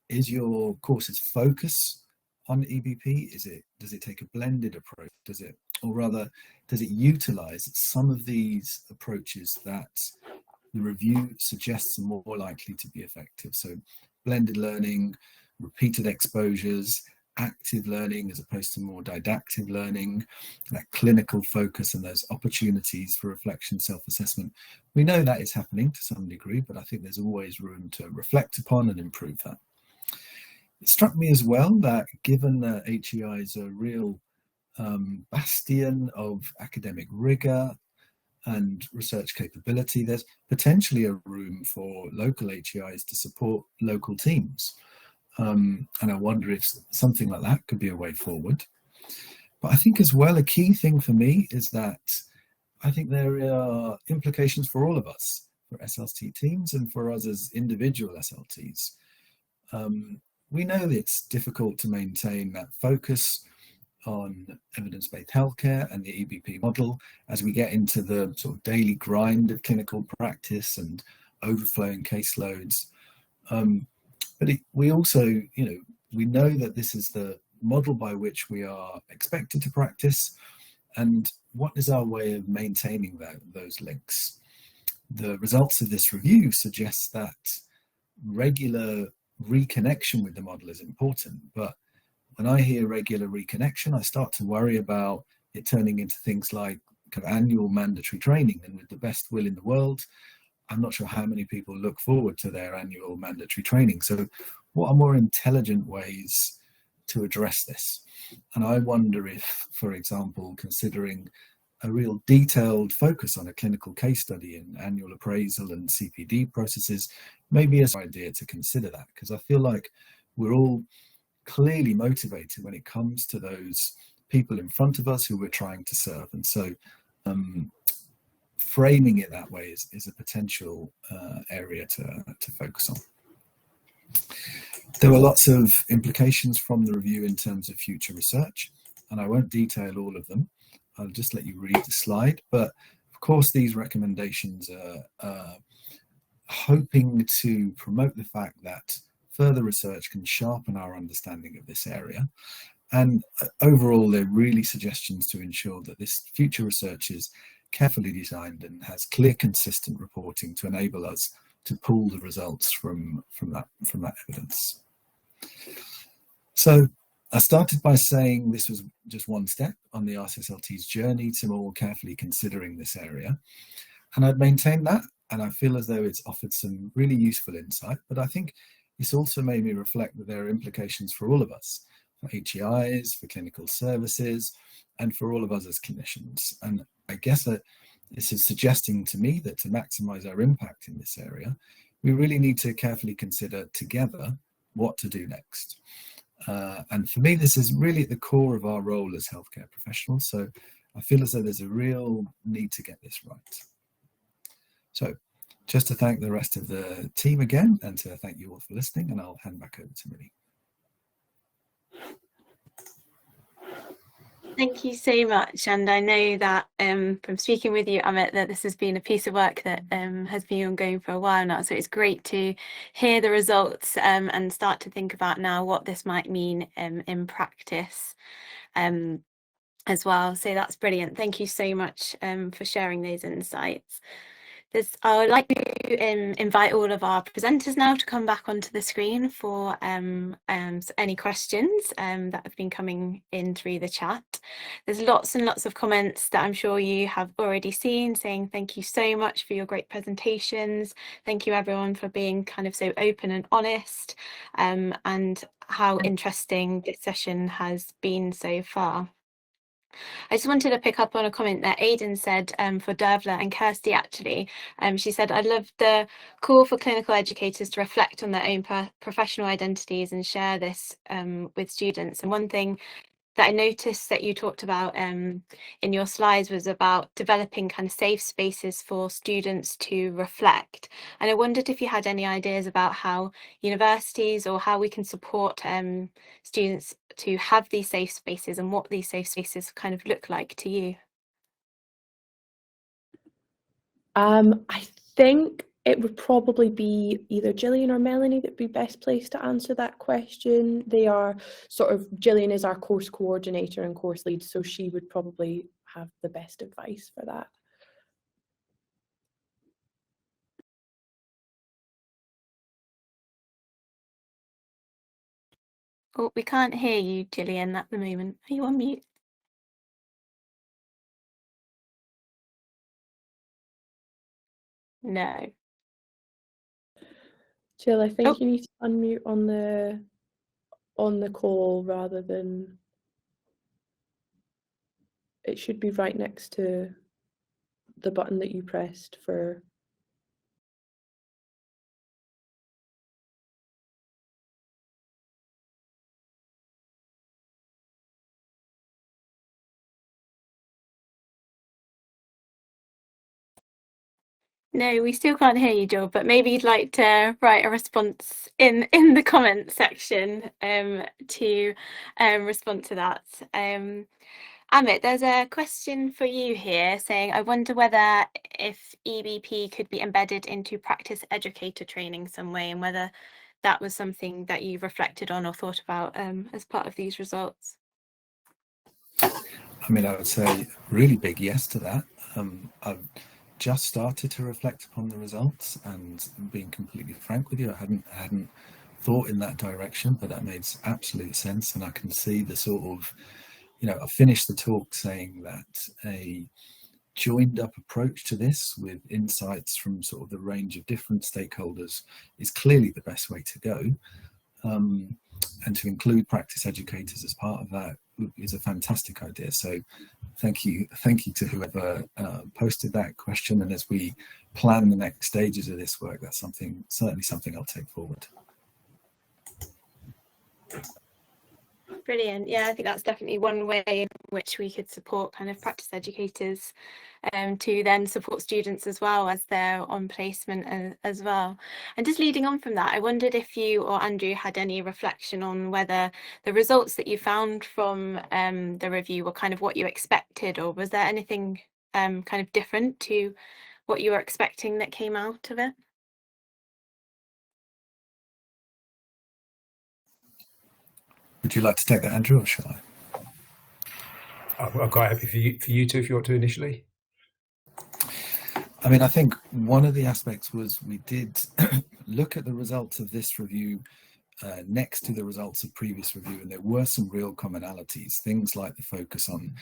Is your course's focus on EBP? Does it take a blended approach? Does it utilize some of these approaches that the review suggests are more likely to be effective? So blended learning, repeated exposures, active learning as opposed to more didactic learning, that clinical focus and those opportunities for reflection, self-assessment. We know that is happening to some degree, but I think there's always room to reflect upon and improve that. It struck me as well that given that HEI is a real bastion of academic rigor and research capability, there's potentially a room for local HEIs to support local teams. And I wonder if something like that could be a way forward. But I think as well, a key thing for me is that I think there are implications for all of us, for SLT teams and for us as individual SLTs. We know that it's difficult to maintain that focus on evidence-based healthcare and the EBP model as we get into the sort of daily grind of clinical practice and overflowing caseloads. But we also, we know that this is the model by which we are expected to practice, and what is our way of maintaining those links? The results of this review suggest that regular reconnection with the model is important, but when I hear regular reconnection, I start to worry about it turning into things like kind of annual mandatory training, and with the best will in the world, I'm not sure how many people look forward to their annual mandatory training. So what are more intelligent ways to address this? And I wonder if, for example, considering a real detailed focus on a clinical case study and annual appraisal and CPD processes may be an idea to consider that, because I feel like we're all clearly motivated when it comes to those people in front of us who we're trying to serve. And so framing it that way is a potential area to focus on. There were lots of implications from the review in terms of future research, and I won't detail all of them. I'll just let you read the slide, but of course these recommendations are hoping to promote the fact that further research can sharpen our understanding of this area, and overall they're really suggestions to ensure that this future research is carefully designed and has clear, consistent reporting to enable us to pull the results from that evidence. So I started by saying this was just one step on the RCSLT's journey to more carefully considering this area. And I'd maintain that, and I feel as though it's offered some really useful insight, but I think it's also made me reflect that there are implications for all of us, for HEIs, for clinical services, and for all of us as clinicians. And I guess that this is suggesting to me that to maximize our impact in this area, we really need to carefully consider together what to do next. And for me, this is really at the core of our role as healthcare professionals. So I feel as though there's a real need to get this right. So just to thank the rest of the team again, and to thank you all for listening, and I'll hand back over to Millie. Thank you so much. And I know that from speaking with you, Amit, that this has been a piece of work that has been ongoing for a while now. So it's great to hear the results and start to think about now what this might mean in practice as well. So that's brilliant. Thank you so much for sharing those insights. I would like to invite all of our presenters now to come back onto the screen for any questions that have been coming in through the chat. There's lots and lots of comments that I'm sure you have already seen saying thank you so much for your great presentations. Thank you everyone for being kind of so open and honest, and how interesting this session has been so far. I just wanted to pick up on a comment that Aidan said for Dervla and Kirsty actually. She said, I love the call for clinical educators to reflect on their own professional identities and share this with students. And one thing that I noticed that you talked about in your slides was about developing kind of safe spaces for students to reflect. And I wondered if you had any ideas about how universities or how we can support students to have these safe spaces and what these safe spaces kind of look like to you. I think it would probably be either Gillian or Melanie that would be best placed to answer that question. They are Gillian is our course coordinator and course lead, so she would probably have the best advice for that. Oh, we can't hear you, Gillian, at the moment. Are you on mute? No. Jill, I think you need to unmute on the call rather than, it should be right next to the button that you pressed for. No, we still can't hear you, Jill, but maybe you'd like to write a response in the comment section to respond to that. Amit, there's a question for you here saying, I wonder whether if EBP could be embedded into practice educator training some way, and whether that was something that you reflected on or thought about as part of these results. I mean, I would say really big yes to that. I've just started to reflect upon the results, and being completely frank with you, I hadn't thought in that direction, but that makes absolute sense. And I can see the sort of, I finished the talk saying that a joined up approach to this with insights from sort of the range of different stakeholders is clearly the best way to go. And to include practice educators as part of that is a fantastic idea. So thank you to whoever posted that question. And as we plan the next stages of this work, that's certainly something I'll take forward. Brilliant. Yeah, I think that's definitely one way in which we could support kind of practice educators to then support students as well as they're on placement as well. And just leading on from that, I wondered if you or Andrew had any reflection on whether the results that you found from the review were kind of what you expected, or was there anything kind of different to what you were expecting that came out of it? Would you like to take that, Andrew, or shall I? I'm quite happy for you two if you want to initially. I mean, I think one of the aspects was we did look at the results of this review next to the results of previous review, and there were some real commonalities. Things like the focus on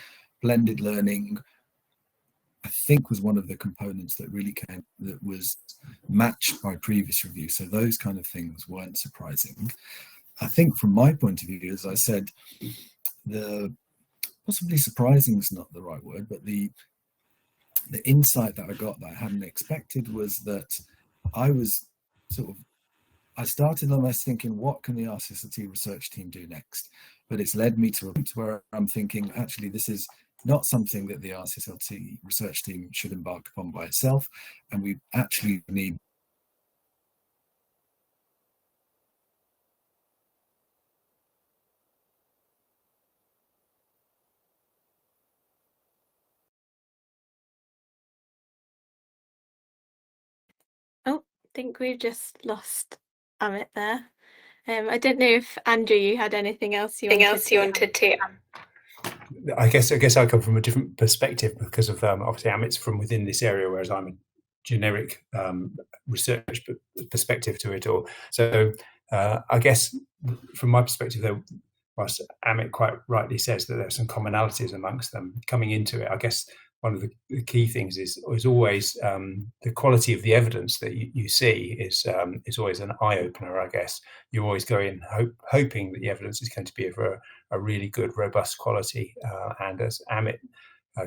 blended learning, I think, was one of the components that really that was matched by previous review. So those kind of things weren't surprising. I think from my point of view, as I said, the possibly surprising is not the right word, but the insight that I got that I hadn't expected was that I started almost thinking, what can the RCSLT research team do next? But it's led me to where I'm thinking, actually, this is not something that the RCSLT research team should embark upon by itself. And we actually need think we've just lost Amit there. I don't know if Andrew, you had anything else you wanted to. I guess I come from a different perspective because of obviously Amit's from within this area, whereas I'm a generic research perspective to it all. So I guess from my perspective, though, whilst Amit quite rightly says that there are some commonalities amongst them coming into it, I guess one of the key things is always the quality of the evidence that you see is always an eye opener. I guess you always go in hoping that the evidence is going to be of a really good, robust quality. And as Amit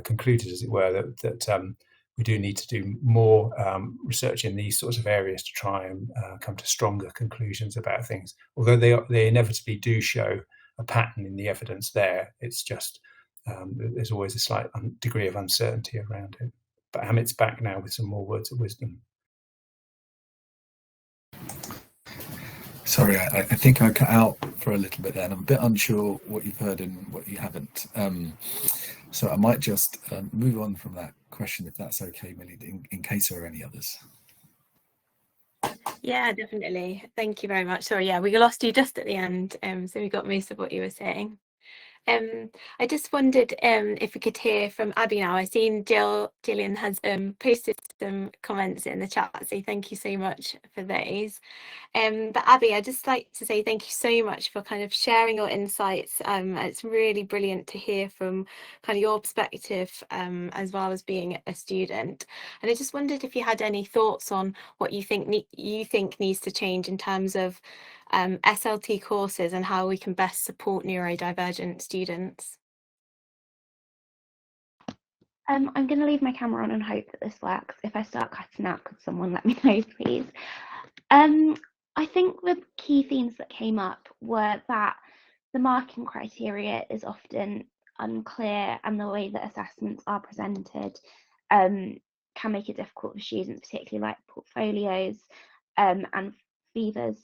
concluded, as it were, that we do need to do more research in these sorts of areas to try and come to stronger conclusions about things. Although they inevitably do show a pattern in the evidence there, it's just there's always a slight degree of uncertainty around it. But Amit's back now with some more words of wisdom. Sorry, I think I cut out for a little bit there, and I'm a bit unsure what you've heard and what you haven't. So I might just move on from that question, if that's okay, Millie, in case there are any others. Yeah, definitely. Thank you very much. Sorry, yeah, we lost you just at the end, so we got most of what you were saying. I just wondered if we could hear from Abby now. I've seen Gillian has posted some comments in the chat, so thank you so much for those. But Abby, I'd just like to say thank you so much for kind of sharing your insights. It's really brilliant to hear from kind of your perspective as well as being a student. And I just wondered if you had any thoughts on what you think needs to change in terms of SLT courses and how we can best support neurodivergent students. I'm going to leave my camera on and hope that this works. If I start cutting out, could someone let me know, please? I think the key themes that came up were that the marking criteria is often unclear, and the way that assessments are presented can make it difficult for students, particularly like portfolios and fevers.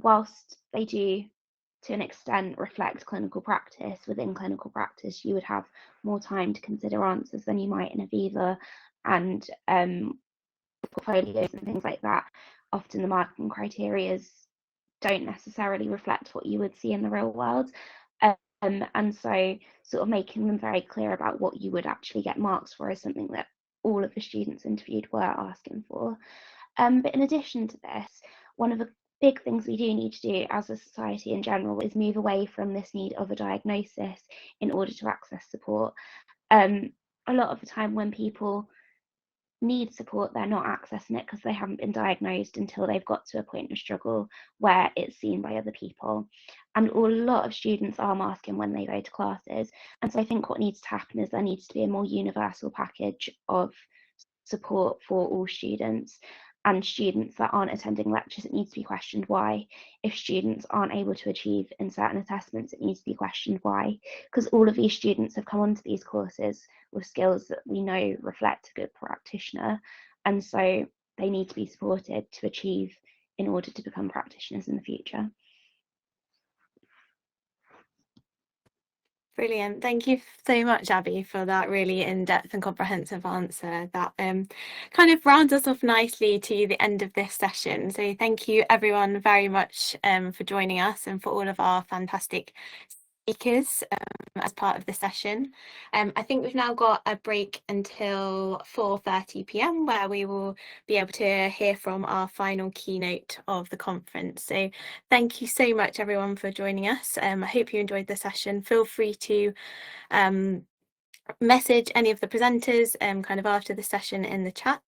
Whilst they do to an extent reflect clinical practice, within clinical practice you would have more time to consider answers than you might in a viva, and portfolios and things like that. Often the marking criteria don't necessarily reflect what you would see in the real world, and so sort of making them very clear about what you would actually get marks for is something that all of the students interviewed were asking for. But in addition to this, one of the big things we do need to do as a society in general is move away from this need of a diagnosis in order to access support. A lot of the time when people need support, they're not accessing it because they haven't been diagnosed until they've got to a point of struggle where it's seen by other people. And a lot of students are masking when they go to classes. And so I think what needs to happen is there needs to be a more universal package of support for all students. And students that aren't attending lectures, it needs to be questioned why. If students aren't able to achieve in certain assessments, it needs to be questioned why. Because all of these students have come onto these courses with skills that we know reflect a good practitioner. And so they need to be supported to achieve in order to become practitioners in the future. Brilliant. Thank you so much, Abby, for that really in-depth and comprehensive answer. That kind of rounds us off nicely to the end of this session. So thank you everyone very much for joining us and for all of our fantastic speakers as part of the session. I think we've now got a break until 4:30 p.m. where we will be able to hear from our final keynote of the conference. So thank you so much everyone for joining us. I hope you enjoyed the session. Feel free to message any of the presenters kind of after the session in the chat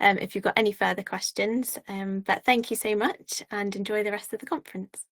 if you've got any further questions. But thank you so much and enjoy the rest of the conference.